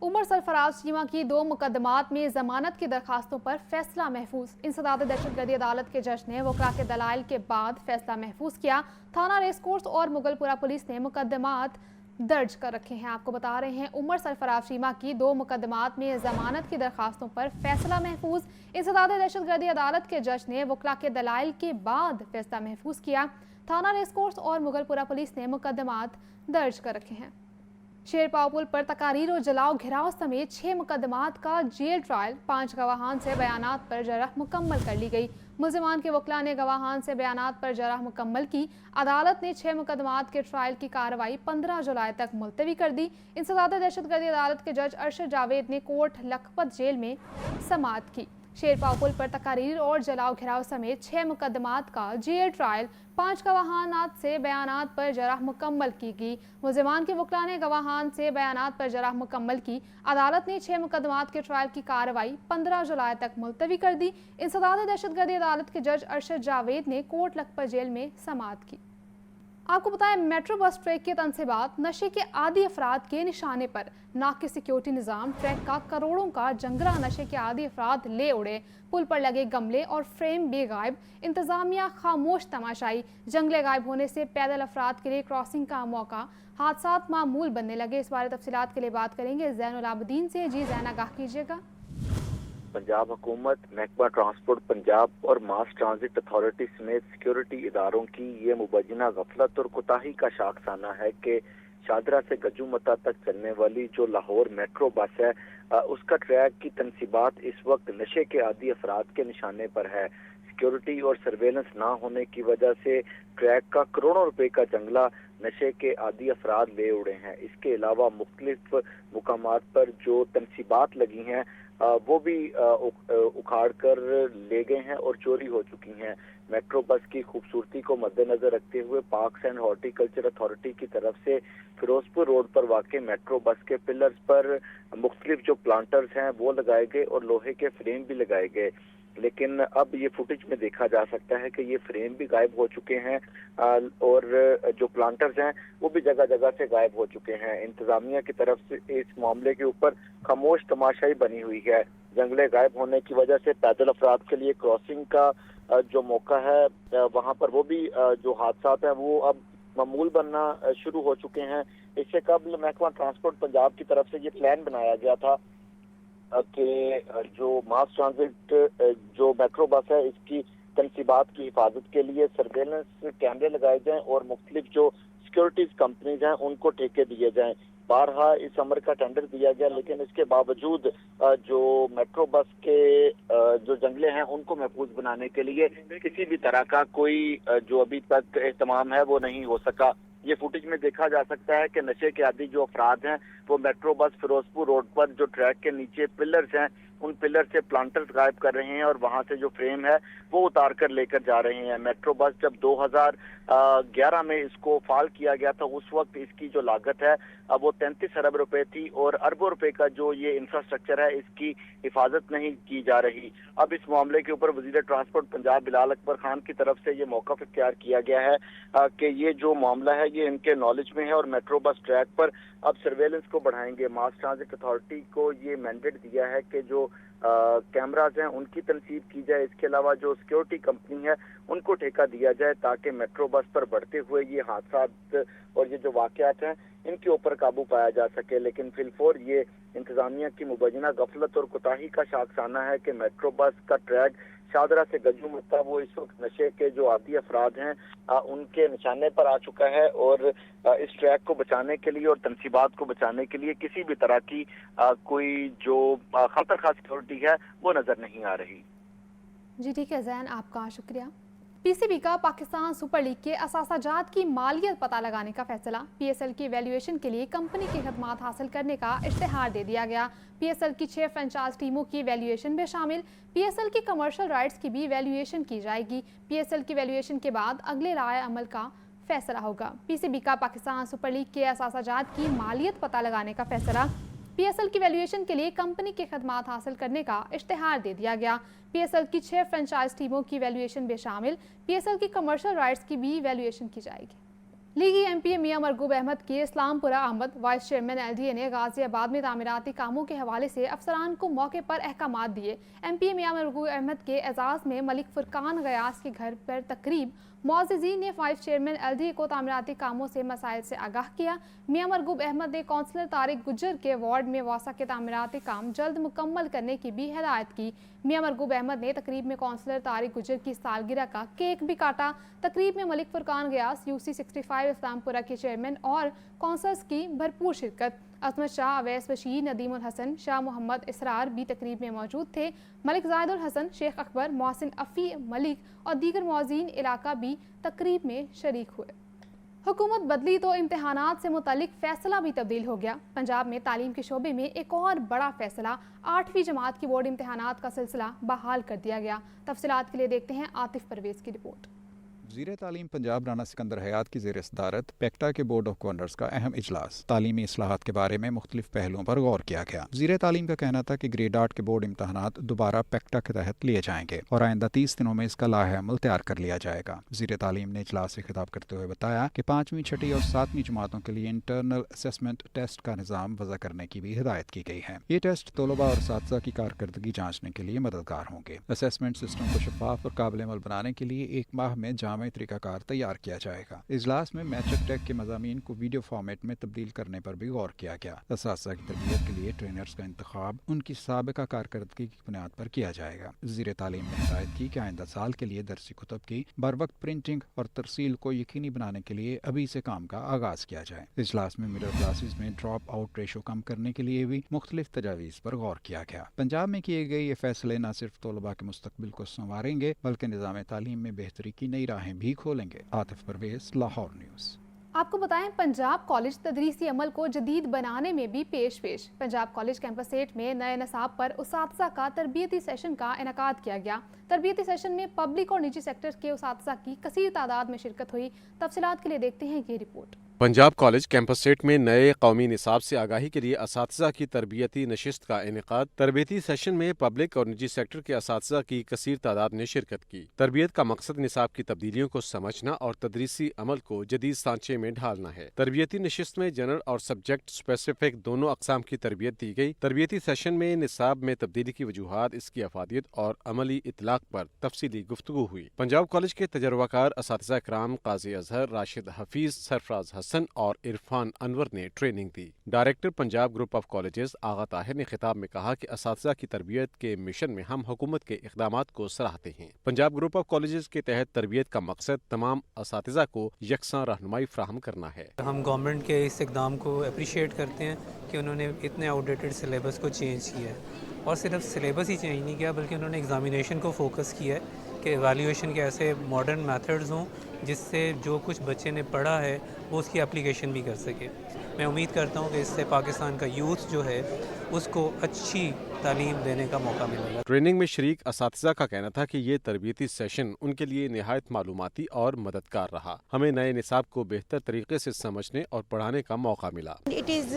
उमर सरफराज चीमा की 2 मुकदमात में जमानत की दरखास्तों पर फैसला महफूज। इंसदाद दहशतगर्दी अदालत के जज ने वकला के दलाइल के बाद फैसला महफूज किया। थाना रेसकोर्स और मुगलपुरा पुलिस ने मुकदमात दर्ज कर रखे हैं। आपको बता रहे हैं, उमर सरफराज चीमा की 2 मुकदमात में जमानत की दरखास्तों पर फैसला महफूज। इंसदाद दहशतगर्दी अदालत के जज ने वकला के दलाइल के बाद फैसला महफूज किया। थाना रेसकोर्स और मुगलपुरा पुलिस ने मुकदमात दर्ज कर रखे हैं। शेरपाव पुल पर तकारीर और जलाओ घिराव समेत 6 मुकदमात का जेल ट्रायल। 5 गवाहान से बयानात पर जरह मुकम्मल कर ली गई। मुल्जिमान के वकला ने गवाहान से बयानात पर जरह मुकम्मल की। अदालत ने 6 मुकदमात के ट्रायल की कार्रवाई 15 जुलाई तक मुलतवी कर दी। इंसदाद दहशतगर्दी अदालत के जज अरशद जावेद ने कोट लखपत जेल में समाअत की। शेरपाव पुल पर तकारीर और जलाओ घिराव समेत 6 मुकदमात का जेल ट्रायल। 5 गवाहानात से बयानात पर जरह मुकम्मल की गई। मुल्जिमान के वकला ने गवाहान से बयानात पर जरह मुकम्मल की। अदालत ने 6 मुकदमात के ट्रायल की कार्रवाई 15 जुलाई तक मुलतवी कर दी। इंसदाद दहशतगर्दी अदालत के जज अरशद जावेद ने कोट लखपत जेल में समाअत की। आपको बताएं, मेट्रो बस ट्रैक के तनसीबात नशे के आदी अफराद के निशाने पर। नाक़िस सिक्योरिटी निज़ाम ट्रैक का करोड़ों का जंगला नशे के आदी अफराद ले उड़े। पुल पर लगे गमले और फ्रेम भी गायब। इंतज़ामिया खामोश तमाशाई। जंगले गायब होने से पैदल अफराद के लिए क्रॉसिंग का मौका। हादसात मामूल बनने लगे। इस बारे तफसीलात के लिए बात करेंगे ज़ैनुल आबदीन से। जी ज़ैन, आगाह कीजिएगा। पंजाब हुकूमत, महकमा ट्रांसपोर्ट पंजाब और मास ट्रांजिट अथॉरिटी समेत सिक्योरिटी इदारों की ये मुबैना गफलत और कोताही का शाखसाना है कि शादरा से गजूमता तक चलने वाली जो लाहौर मेट्रो बस है, उसका ट्रैक की तनसीबात इस वक्त नशे के आदी अफराद के निशाने पर है। सिक्योरिटी और सर्वेलेंस ना होने की वजह से ट्रैक का करोड़ों रुपए का जंगला नशे के आदी अफराद ले उड़े हैं। इसके अलावा मुख्तलिफ मुकामात पर जो तनसीबात लगी हैं वो भी उखाड़ कर ले गए हैं और चोरी हो चुकी हैं। मेट्रो बस की खूबसूरती को मद्देनजर रखते हुए पार्क्स एंड हॉर्टिकल्चर अथॉरिटी की तरफ से फिरोजपुर रोड पर वाक़े मेट्रो बस के पिलर्स पर मुख्तलिफ जो प्लांटर्स हैं वो लगाए गए और लोहे के फ्रेम भी लगाए गए। लेकिन अब ये फुटेज में देखा जा सकता है कि ये फ्रेम भी गायब हो चुके हैं और जो प्लांटर्स हैं वो भी जगह जगह से गायब हो चुके हैं। इंतजामिया की तरफ से इस मामले के ऊपर खामोश तमाशाई बनी हुई है। जंगले गायब होने की वजह से पैदल अफराद के लिए क्रॉसिंग का जो मौका है वहाँ पर वो भी जो हादसात हैं वो अब मामूल बनना शुरू हो चुके हैं। इससे कबल महकमा ट्रांसपोर्ट पंजाब की तरफ से ये प्लान बनाया गया था कि जो मास ट्रांजिट जो मेट्रो बस है इसकी तनसीबात की हिफाजत के लिए सर्वेलेंस कैमरे लगाए जाएं और मुख्तलिफ जो सिक्योरिटीज कंपनीज हैं उनको ठेके दिए जाएं। बारहा इस अमर का टेंडर दिया गया, लेकिन इसके बावजूद जो मेट्रो बस के जो जंगले हैं उनको महफूज बनाने के लिए किसी भी तरह का कोई जो अभी तक एहतमाम है वो नहीं हो सका। ये फुटेज में देखा जा सकता है कि नशे के आदी जो अफराद हैं वो मेट्रो बस फिरोजपुर रोड पर जो ट्रैक के नीचे पिलर्स हैं उन पिलर से प्लांटर्स गायब कर रहे हैं और वहां से जो फ्रेम है वो उतार कर लेकर जा रहे हैं। मेट्रो बस जब 2011 में इसको फाल किया गया था उस वक्त इसकी जो लागत है अब वो 33 अरब रुपए थी और अरबों रुपए का जो ये इंफ्रास्ट्रक्चर है इसकी हिफाजत नहीं की जा रही। अब इस मामले के ऊपर वजीर ट्रांसपोर्ट पंजाब बिलाल अकबर खान की तरफ से ये मौक़िफ़ इख्तियार किया गया है कि ये जो मामला है ये इनके नॉलेज में है और मेट्रो बस ट्रैक पर अब सर्वेलेंस को बढ़ाएंगे। मास ट्रांजिट अथॉरिटी को ये मैंडेट दिया है कि जो कैमराज हैं उनकी तनसीब की जाए। इसके अलावा जो सिक्योरिटी कंपनी है उनको ठेका दिया जाए ताकि मेट्रो बस पर बढ़ते हुए ये हादसात और ये जो वाक़यात हैं इनके ऊपर काबू पाया जा सके। लेकिन फिलफोर ये इंतजामिया की मुबैना गफलत और कोताही का शाखसाना है कि मेट्रो बस का ट्रैक शादरा से गजूमता वो इस वक्त नशे के जो आदी अफराद हैं उनके निशाने पर आ चुका है और इस ट्रैक को बचाने के लिए और तनसीबात को बचाने के लिए किसी भी तरह की कोई जो खतरनाक सिक्योरिटी है वो नजर नहीं आ रही। जी ठीक है ज़ैन, आपका शुक्रिया। पीसीबी का पाकिस्तान सुपर लीग के असासाजात की मालियत पता लगाने का फैसला। पीएसएल की वैल्यूएशन के लिए कंपनी की खदमात हासिल करने का इश्तिहार दे दिया गया। पीएसएल की 6 फ्रेंचाइज टीमों की वैल्यूएशन में शामिल। पीएसएल की कमर्शियल राइट्स की भी वैल्यूएशन की जाएगी। पीएसएल की वैल्यूएशन के बाद अगले राय अमल का फैसला होगा। पीसीबी का पाकिस्तान सुपर लीग के असासाजात की मालियत पता लगाने का फैसला। पीएसएल की वैल्यूएशन के लिए कंपनी की खदमात हासिल करने का इश्तिहार दे दिया गया। पीएसएल की 6 फ्रेंचाइज टीमों की वैल्यूएशन में शामिल। पीएसएल की कमर्शियल राइट्स की भी वैल्यूएशन की जाएगी। लीगी एमपी मियां मरगूब अहमद की इस्लामपुरा आमद। वाइस चेयरमैन एलडीए ने गाजियाबाद में तामीराती कामों के हवाले से अफसरान को मौके पर अहकामात दिए। एमपी मियां मरगूब अहमद के एजाज़ में मलिक फुरकान गयास के घर पर तकरीब। मुअज़्ज़िज़ीन ने वाइस चेयरमैन एलडीए को तामीराती कामों से मसाइल से आगाह किया। मियां मरगूब अहमद ने कौंसलर तारिक गुज्जर के वार्ड में वासा के तामीराती काम जल्द मुकम्मल करने की भी हिदायत की। मियां मरगूब अहमद ने तकरीब में कौंसलर तारिक गुज्जर की सालगिरह का केक भी काटा। तकरीब में मलिक फुरकान गयास, यूसी 65 इस्लामपुरा के चेयरमैन और कौंसलर्स की भरपूर शिरकत। अजमत शाह, अवैस बशीर, नदीमुल हसन, शाह मोहम्मद इसरार भी तकरीब में मौजूद थे। मलिक जायदुल हसन, शेख अकबर, मोहसिन अफ़ी मलिक और दीगर मुअज़्ज़िज़ीन इलाका भी तकरीब में शरीक हुए। हुकूमत बदली तो इम्तहानात से मुतालिक फैसला भी तब्दील हो गया। पंजाब में तालीम के शोबे में एक और बड़ा फैसला, 8वीं जमात की बोर्ड इम्तहानात का सिलसिला बहाल कर दिया गया। तफसीलात के लिए देखते हैं आतिफ परवेज़ की रिपोर्ट। वज़ीर तालीम पंजाब राना सिकंदर हयात की ज़ेर सदारत पेक्टा के बोर्ड ऑफ गवर्नर्स का अहम इजलास। तालीमी इस्लाहात के बारे में मुख्तलिफ पहलुओं पर गौर किया गया। वज़ीर तालीम का कहना था कि ग्रेड 8 के बोर्ड इम्तहानात दोबारा पेक्टा के तहत लिए जाएंगे और आइंदा 30 दिनों में इसका लाहे-अमल तैयार कर लिया जाएगा। वज़ीर तालीम ने इजलास से खिताब करते हुए बताया कि 5वीं, 6वीं और 7वीं जमातों के लिए इंटरनल असेसमेंट टेस्ट का निज़ाम वज़ा करने की भी हिदायत की गई है। ये टेस्ट तलबा और असातिज़ा की कारकर्दगी जाँचने के लिए मददगार होंगे। असेसमेंट सिस्टम को शफाफ और काबिल अमल बनाने के लिए 1 माह में जामे तरीकाकार तैयार किया जाएगा। इजलास में मैट्रिक टेक के मज़ामीन को वीडियो फॉर्मेट में तब्दील करने पर भी गौर किया गया। असातिज़ा की तरबियत के लिए ट्रेनर्स का इंतखाब उनकी साबिका कारकर्दगी की बुनियाद पर किया जाएगा। वज़ीर तालीम ने हिदायत की कि आइंदा साल के लिए दरसी कुतुब की बरवक्त प्रिंटिंग और तरसील को यकीनी बनाने के लिए अभी से काम का आगाज किया जाए। इजलास में मिडल क्लासेस में ड्रॉप आउट रेशो कम करने के लिए भी मुख्तलिफ तजावीज़ पर गौर किया गया। पंजाब में किए गए ये फैसले न सिर्फ तलबा के मुस्तकबिल को संवारेंगे बल्कि निज़ाम तालीम में बेहतरी की नई राहें भी खोलेंगे। आतिफ परवेज़, लाहौर न्यूज़। आपको बताएं, पंजाब कॉलेज तदरीसी अमल को जदीद बनाने में भी पेश। पंजाब कॉलेज कैंपस 8 में नए नसाब पर उसातिज़ा का तरबियती सेशन का इनेकाद किया गया। तरबियती सेशन में पब्लिक और निजी सेक्टर के उसातिज़ा की कसीर तादाद में शिरकत हुई। तफसीलात के लिए देखते हैं ये रिपोर्ट। पंजाब कॉलेज कैंपस 8 में नए कौमी निसाब से आगाही के लिए असातिज़ा की तरबियती नशिस्त का इनेकाद। तरबियती सेशन में पब्लिक और निजी सेक्टर के असातिज़ा की कसीर तादाद ने शिरकत की। तरबियत का मकसद निसाब की तब्दीलियों को समझना और तदरीसी अमल को जदीद सांचे में ढालना है। तरबियती नशिस्त में जनरल और सब्जेक्ट स्पेसिफिक दोनों अकसाम की तरबियत दी गई। तरबियती सेशन में निसाब में तब्दीली की वजूहात, इसकी अफादियत और अमली इतलाक पर तफसीली गुफ्तगू हुई। पंजाब कॉलेज के तजर्बाकार असातिज़ा इकराम काजी अजहर, राशिद हफीज, सरफराज हसन और इरफान अनवर ने ट्रेनिंग दी। Director Punjab group of colleges Agha Tahir ने खिताब में कहा कि असातिज़ा की तरबियत के मिशन में हम हुकूमत के इक़दामात को सराहते हैं। पंजाब ग्रुप ऑफ कॉलेजेस के तहत तरबियत का मकसद तमाम असातिज़ा को यकसां रहनुमाई फ्राहम करना है। हम गवर्नमेंट के इस इक़दाम को अप्रिशिएट करते हैं कि उन्होंने इतने आउटडेटेड सिलेबस को चेंज किया है और सिर्फ सिलेबस ही चेंज नहीं किया बल्कि उन्होंने एग्जामिनेशन को फोकस किया है कि एवेल्यूएशन के ऐसे मॉडर्न मेथड्स हों जिससे जो कुछ बच्चे ने पढ़ा है वो उसकी एप्लीकेशन भी कर सके। मैं उम्मीद करता हूँ कि इससे पाकिस्तान का यूथ जो है उसको अच्छी तालीम देने का मौका मिलेगा। ट्रेनिंग में शरीक असातिज़ा का कहना था कि ये तरबियती सेशन उनके लिए निहायत मालूमाती और मददगार रहा। हमें नए निसाब को बेहतर तरीके से समझने और पढ़ाने का मौका मिला। It is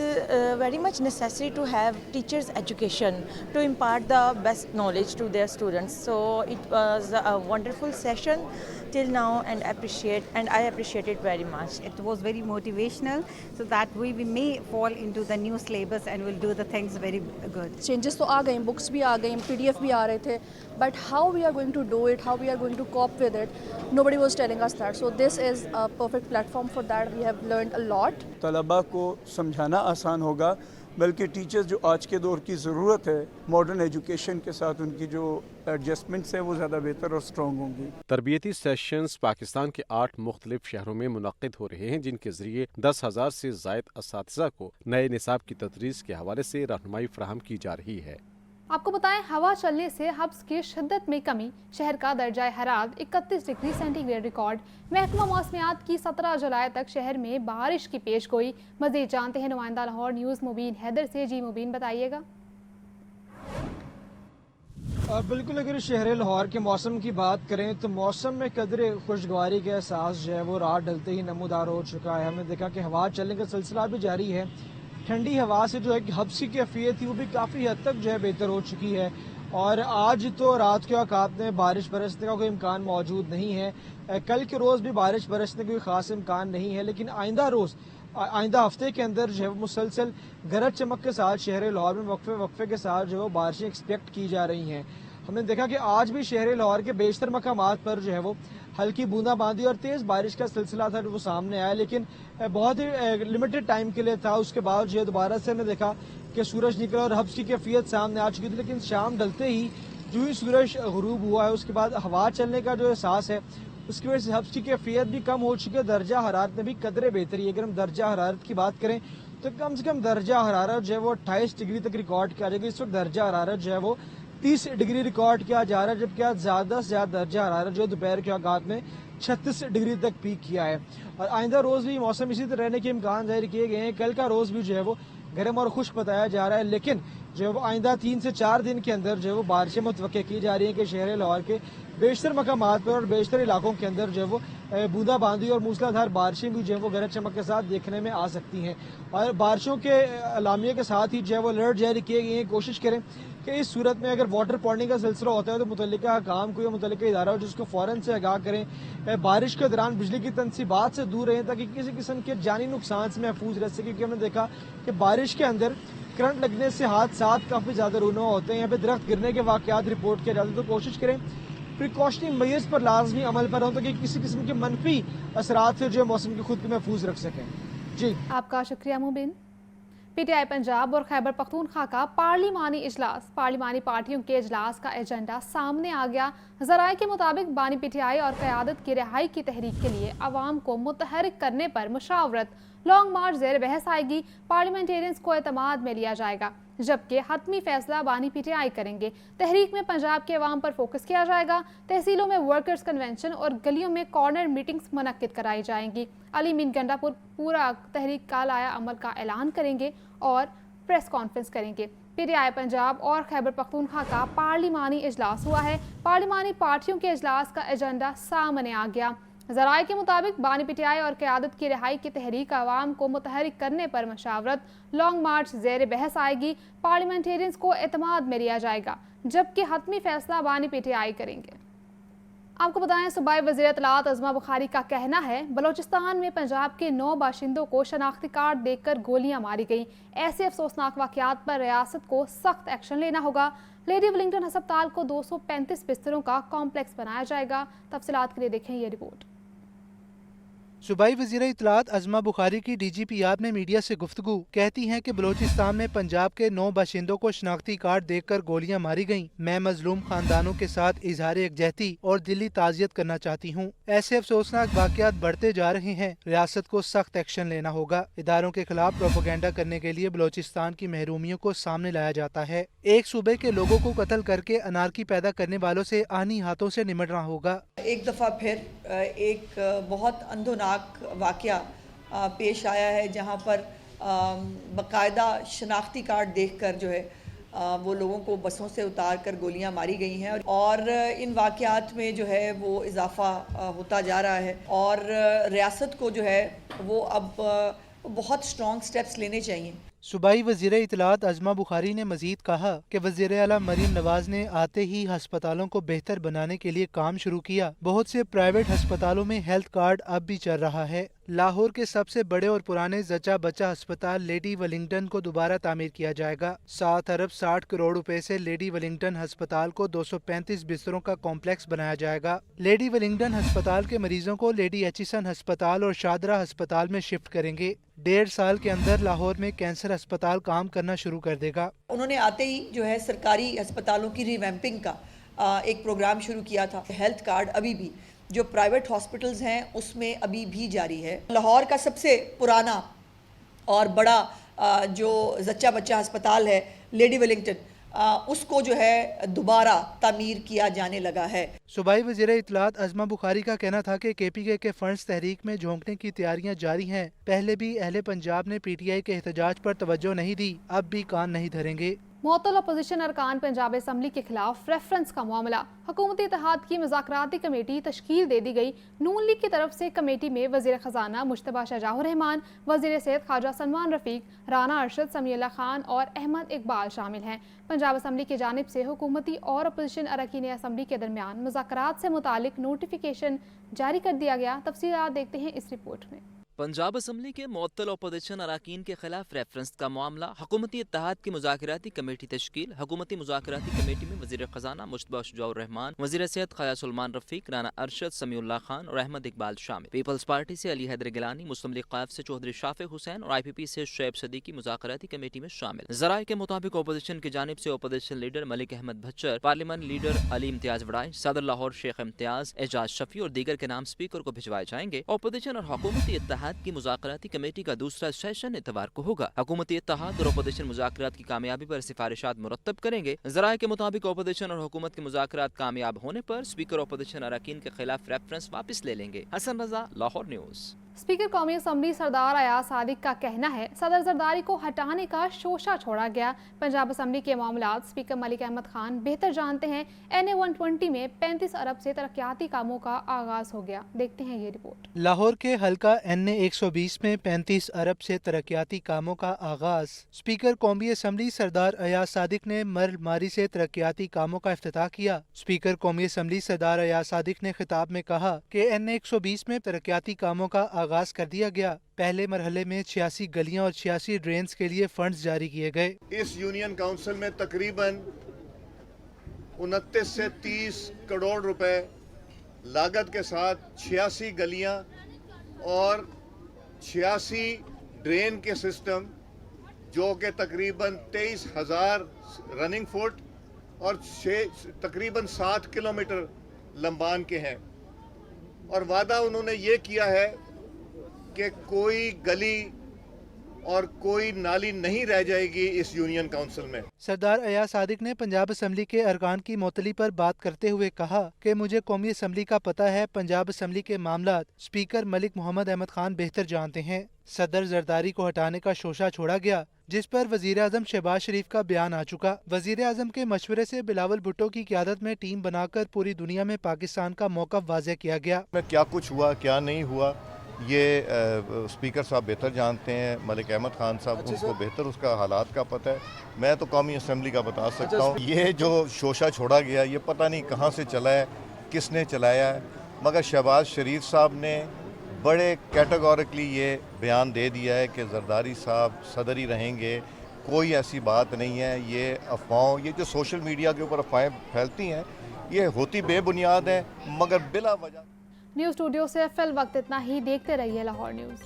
very much necessary to have teachers education to impart the best knowledge to their students. So it was a wonderful session till now and I appreciate it very much. It was very motivational so that we may fall into the new syllabus and will do the things very good. Changes तो आ गई, books भी आ गई, PDF भी आ रहे थे, but how we are going to do it, how we are going to cope with it, nobody was telling us that. So this is a perfect platform for that. We have learned a lot. तलबा को समझाना आसान होगा, बल्कि teachers जो आज के दौर की ज़रूरत है मॉडर्न एजुकेशन के साथ उनकी जो एडजस्टमेंट्स हैं वो ज़्यादा बेहतर और स्ट्रॉन्ग होंगी। तरबियती सेशंस पाकिस्तान के 8 मुख्तलिफ शहरों में मुनक्किद हो रहे हैं, जिनके जरिए 10,000 से ज़ायद असातिज़ा को नए निसाब की तदरीस के हवाले से रहनुमाई फराहम की जा रही है। आपको बताएं, हवा चलने से हब्स की शिद्दत में कमी। शहर का दर्जा हरारत 31 डिग्री सेंटीग्रेड रिकॉर्ड। महकमा मौसमियात की 17 जुलाई तक शहर में बारिश की पेशगोई। मज़ीद जानते हैं नुमाइंदा लाहौर न्यूज़ मुबीन हैदर से। जी मुबीन, बताइएगा। बिल्कुल, अगर शहर लाहौर के मौसम की बात करें तो मौसम में कदर खुशगवारी का एहसास जो है वो रात ढलते ही नमूदार हो चुका है। हमने देखा कि हवा चलने का सिलसिला भी जारी है। ठंडी हवा से जो है हब्स की कैफियत थी वो भी काफ़ी हद तक जो है बेहतर हो चुकी है और आज तो रात के औकात में बारिश बरसने का कोई इम्कान मौजूद नहीं है। कल के रोज़ भी बारिश बरसने का कोई ख़ास इम्कान नहीं है, लेकिन आइंदा हफ्ते के अंदर जो है मुसलसल गरज चमक के साथ शहर लाहौर में वक्फे के साथ जो है बारिशें एक्सपेक्ट की जा रही हैं। हमने देखा कि आज भी शहर लाहौर के बेशतर मकामात पर जो है वो हल्की बूंदाबांदी और तेज़ बारिश का सिलसिला था जो वो सामने आया, लेकिन बहुत ही लिमिटेड टाइम के लिए था। उसके बाद जो है दोबारा से हमने देखा कि सूरज निकला और हब्स की कैफियत सामने आ चुकी थी, लेकिन शाम ढलते ही जो ही सूरज गुरूब हुआ है उसके बाद हवा चलने का जो एहसास है उसकी वजह से हब्स की कैफियत भी कम हो चुकी है। दर्जा हरारत में भी कदरे बेहतरी है। अगर हम दर्जा हरारत की बात करें तो कम से कम दर्जा हरारत जो है वो 28 डिग्री तक रिकॉर्ड किया जाएगा। इस वक्त दर्जा हरारत जो है वो 30 डिग्री रिकॉर्ड किया जा रहा है, जबकि आज ज़्यादा से ज़्यादा दर्जा हरारत जो दोपहर के औकात में 36 डिग्री तक पीक किया है। और आइंदा रोज़ भी मौसम इसी तरह रहने के इम्कान जाहिर किए गए हैं। कल का रोज़ भी जो है वो गर्म और खुश्क बताया जा रहा है, लेकिन जो है वो आइंदा 3 से 4 दिन के अंदर जो है वो बारिशें मुतवक्के की जा रही हैं कि शहर लाहौर के बेशतर मकामात पर और बेशतर इलाकों के अंदर जो है वो बूंदाबांदी और मूसलाधार बारिशें भी जो है वो गरज चमक के साथ देखने में आ सकती हैं। और बारिशों के अलामिया के साथ ही जो है वो अलर्ट जारी किए गए हैं। कोशिश करें कि इस सूरत में अगर वाटर पॉन्डिंग का सिलसिला होता है तो मुतल्लिका काम को या मुतल्लिका इदारा हो जिसको फ़ौरन से आगाह करें। बारिश के दौरान बिजली की तनसीबात से दूर रहें ताकि किसी किस्म के जानी नुकसान से महफूज रह सके, क्योंकि हमने देखा कि बारिश के अंदर करंट लगने से हादसात काफ़ी ज़्यादा रूनुमा होते हैं। यहाँ पे दरख्त गिरने के वाक़यात रिपोर्ट किए जाते हैं। तो कोशिश करें प्रिकॉशनरी मेजर्स पर लाजमी अमल पर हों ताकि किसी किस्म के मनफी असरात से जो मौसम की खुद को महफूज रख सकें। जी आपका शुक्रिया मुबिन। पीटीआई पंजाब और खैबर पख्तूनख्वा का पार्लिमानी इजलास, पार्लिमानी पार्टियों के इजलास का एजेंडा सामने आ गया। ज़राए के मुताबिक बानी पीटीआई और क़यादत की रिहाई की तहरीक के लिए अवाम को मुतहरिक करने पर मुशावरत, लॉन्ग मार्च ज़ेर बहस आएगी। पार्लियामेंटेरियंस को एतमाद में लिया जाएगा, जबकि हतमी फैसला बानी पीटीआई करेंगे। तहरीक में पंजाब के अवाम पर फोकस किया जाएगा। तहसीलों में वर्कर्स कन्वेंशन और गलियों में कॉर्नर मीटिंग्स मुनक्किद कराई जाएंगी। अली मीन गंडापुर पूरा तहरीक का लाया अमल का ऐलान करेंगे और प्रेस कॉन्फ्रेंस करेंगे। पीटीआई पंजाब और खैबर पख्तूनख्वा का पार्लिमानी इजलास हुआ है। पार्लिमानी पार्टियों के इजलास का एजेंडा सामने आ गया। ज़राए के मुताबिक बानी पीटीआई और क़यादत की रिहाई की तहरीक आवाम को मुतहरिक करने पर मशावरत, लॉन्ग मार्च ज़ेर बहस आएगी। पार्लियामेंटेरियंस को एतमाद में लिया जाएगा, जबकि हतमी फैसला बानी पीटीआई करेंगे। आपको बताएं, सूबाई वज़ीर इत्तलात अज़मा बुखारी का कहना है बलोचिस्तान में पंजाब के 9 बाशिंदों को शनाख्ती कार्ड देकर गोलियां मारी गईं। ऐसे अफसोसनाक वाक़यात पर रियासत को सख्त एक्शन लेना होगा। लेडी वेलिंगटन अस्पताल को 235 बिस्तरों का कॉम्प्लेक्स बनाया जाएगा। तफसीलात के लिए देखें ये रिपोर्ट। सूबाई वज़ीर इत्तलात अज़मा बुखारी की DGP में मीडिया से गुफ्तगू कहती हैं कि बलोचिस्तान में पंजाब के 9 बाशिंदों को शनाख्ती कार्ड देकर गोलियां मारी गईं। मैं मजलूम खानदानों के साथ इजहार यकजहती और दिली ताज़ियत करना चाहती हूँ। ऐसे अफसोसनाक वाक़यात बढ़ते जा रहे हैं। रियासत को सख्त एक्शन लेना होगा। इदारों के खिलाफ प्रोपेगेंडा करने के लिए बलोचिस्तान की महरूमियों को सामने लाया जाता है। एक सूबे के लोगों को कत्ल करके अनारकी पैदा करने वालों से आनी हाथों से निमटना होगा। एक दफ़ा फिर एक बहुत अंधोनाक वाक़या पेश आया है, जहां पर बाकायदा शनाख्ती कार्ड देखकर जो है वो लोगों को बसों से उतार कर गोलियां मारी गई हैं। और इन वाक़यात में जो है वो इजाफ़ा होता जा रहा है और रियासत को जो है वो अब बहुत स्ट्रॉन्ग स्टेप्स लेने चाहिए। सूबाई वज़ीर इत्तलात अज़मा बुखारी ने मजीद कहा कि वज़ीर आला मरीम नवाज ने आते ही अस्पतालों को बेहतर बनाने के लिए काम शुरू किया। बहुत से प्राइवेट अस्पतालों में हेल्थ कार्ड अब भी चल रहा है। लाहौर के सबसे बड़े और पुराने जचा बच्चा अस्पताल लेडी वेलिंगटन को दोबारा तामीर किया जाएगा। 7 अरब 60 करोड़ रुपए से लेडी वेलिंगटन अस्पताल को 235 बिस्तरों का कॉम्प्लेक्स बनाया जाएगा। लेडी वेलिंगटन अस्पताल के मरीजों को लेडी एचिसन अस्पताल और शादरा अस्पताल में शिफ्ट करेंगे। 1.5 साल के अंदर लाहौर में कैंसर अस्पताल काम करना शुरू कर देगा। उन्होंने आते ही जो है सरकारी अस्पतालों की रिवैम्पिंग का एक प्रोग्राम शुरू किया था। हेल्थ कार्ड अभी भी जो प्राइवेट हॉस्पिटल्स हैं उसमें अभी भी जारी है। लाहौर का सबसे पुराना और बड़ा जो जच्चा बच्चा अस्पताल है लेडी वेलिंगटन, उसको जो है दोबारा तामीर किया जाने लगा है। सूबाई वज़ीर इत्तलात अज़मा बुखारी का कहना था कि KPK के फंड्स तहरीक में झोंकने की तैयारियां जारी हैं। पहले भी अहले पंजाब ने PTI के एहतजाज पर तवज्जो नहीं दी, अब भी कान नहीं धरेंगे। मुअत्तल अपोजिशन अरकान पंजाब असम्बली के खिलाफ रेफरेंस का मामला। हुकूमती इत्तेहाद की मुज़ाकराती कमेटी तश्कील दे दी गई। नून लीग की तरफ से कमेटी में वज़ीर ख़जाना मुश्तबा शाहजहां रहमान, वज़ीर सेहत ख्वाजा सलमान रफ़ीक, राना अरशद, समीउल्लाह खान और अहमद इकबाल शामिल हैं। पंजाब असम्बली की जानिब से हुकूमती और अपोजिशन अरकान असम्बली के दरमियान मुज़ाकरात से मुतालिक नोटिफिकेशन जारी कर दिया गया। तफसीलात देखते हैं इस रिपोर्ट में। पंजाब असम्बली के मुअत्तल अपोजिशन अरकान के खिलाफ रेफरेंस का मामला। हुकूमती इत्तेहाद की मुज़ाकराती कमेटी तश्कील। हुकूमती मुज़ाकराती कमेटी में वज़ीर ख़जाना मुश्तबा शाहजहां रहमान, वज़ीर सेहत ख्वाजा सलमान रफ़ीक, राना अरशद, समीउल्लाह खान और अहमद इकबाल शामिल। पीपल्स पार्टी से अली हैदर गिलानी, मुस्लिम लीग क़ायद से चौधरी शाफिक हुसैन और IPP से शुएब सदीकी मुज़ाकराती कमेटी में शामिल। ज़राए के मुताबिक अपोजिशन की जानिब से opposition leader Malik Ahmed Bhachar, parliament leader Ali Imtiaz वड़ाई, सदर लाहौर शेख इम्तियाज़, एजाज शफी और दीगर के नाम स्पीकर को भिजवाए जाएंगे। अपोजिशन और हुकूमती इत्तेहाद की मुज़ाकराती कमेटी का दूसरा सेशन इतवार को होगा। हुकूमती इत्तेहाद और अपोजिशन मुज़ाकरात की कामयाबी पर सिफारिशात मुरत्तब करेंगे। ज़राए के मुताबिक अपोजिशन और हुकूमत के मुज़ाकरात कामयाब होने पर स्पीकर अपोजिशन अरकान के खिलाफ रेफरेंस वापस ले लेंगे। हसन रजा, लाहौर न्यूज़। स्पीकर कौमी असम्बली सरदार अयाज सादिक का कहना है सदर जरदारी को हटाने का शोशा छोड़ा गया। पंजाब असम्बली के मामलात स्पीकर मलिक अहमद खान बेहतर जानते हैं। NA 120 में 35 अरब से तरक्याती कामों का आगाज हो गया। देखते हैं ये रिपोर्ट। लाहौर के हल्का NA 120 में 35 अरब से तरक्याती कामों का आगाज। स्पीकर कौमी असम्बली सरदार अयाज सादिक ने मरमारी से तरक्याती कामों का इफ्तिताह किया। स्पीकर कौमी असम्बली सरदार अयाज सादिक ने खिताब में कहा कि NA 120 में तरक्याती कामों का आगाज कर दिया गया। पहले मरहले में 86 गलियां और 86 ड्रेन्स के लिए फंड्स जारी किए गए। इस यूनियन काउंसिल में तकरीबन 29 से 30 करोड़ रुपए लागत के साथ 86 गलियां और 86 ड्रेन के सिस्टम जो कि तकरीबन 23,000 रनिंग फुट और तकरीबन 7 किलोमीटर लंबान के हैं। और वादा उन्होंने ये किया है कि कोई गली और कोई नाली नहीं रह जाएगी इस यूनियन काउंसिल में। सरदार अयाज सादिक ने पंजाब असम्बली के अरकान की मुअत्तली पर बात करते हुए कहा कि मुझे कौमी असम्बली का पता है, पंजाब असम्बली के मामलात स्पीकर मलिक मोहम्मद अहमद खान बेहतर जानते हैं। सदर जरदारी को हटाने का शोशा छोड़ा गया, जिस पर वजीर आजम शहबाज शरीफ का बयान आ चुका। वजीर आजम के मशवरे से बिलावल भुट्टो की क़यादत में टीम बनाकर पूरी दुनिया में पाकिस्तान का मौक़िफ़ वाज़ेह किया गया। क्या कुछ हुआ क्या नहीं हुआ ये स्पीकर साहब बेहतर जानते हैं, मलिक अहमद खान साहब उनको बेहतर उसका हालात का पता है। मैं तो कौमी असम्बली का बता सकता हूँ। ये जो शोशा छोड़ा गया ये पता नहीं कहाँ से चला है, किसने चलाया है, मगर शहबाज शरीफ साहब ने बड़े कैटेगोरिकली ये बयान दे दिया है कि जरदारी साहब सदर ही रहेंगे। कोई ऐसी बात नहीं है। ये अफवाहों, ये जो सोशल मीडिया के ऊपर अफवाहें फैलती हैं ये होती बेबुनियाद है, मगर बिला वजह। न्यूज़ स्टूडियो से फिल वक्त इतना ही। देखते रहिए लाहौर न्यूज़।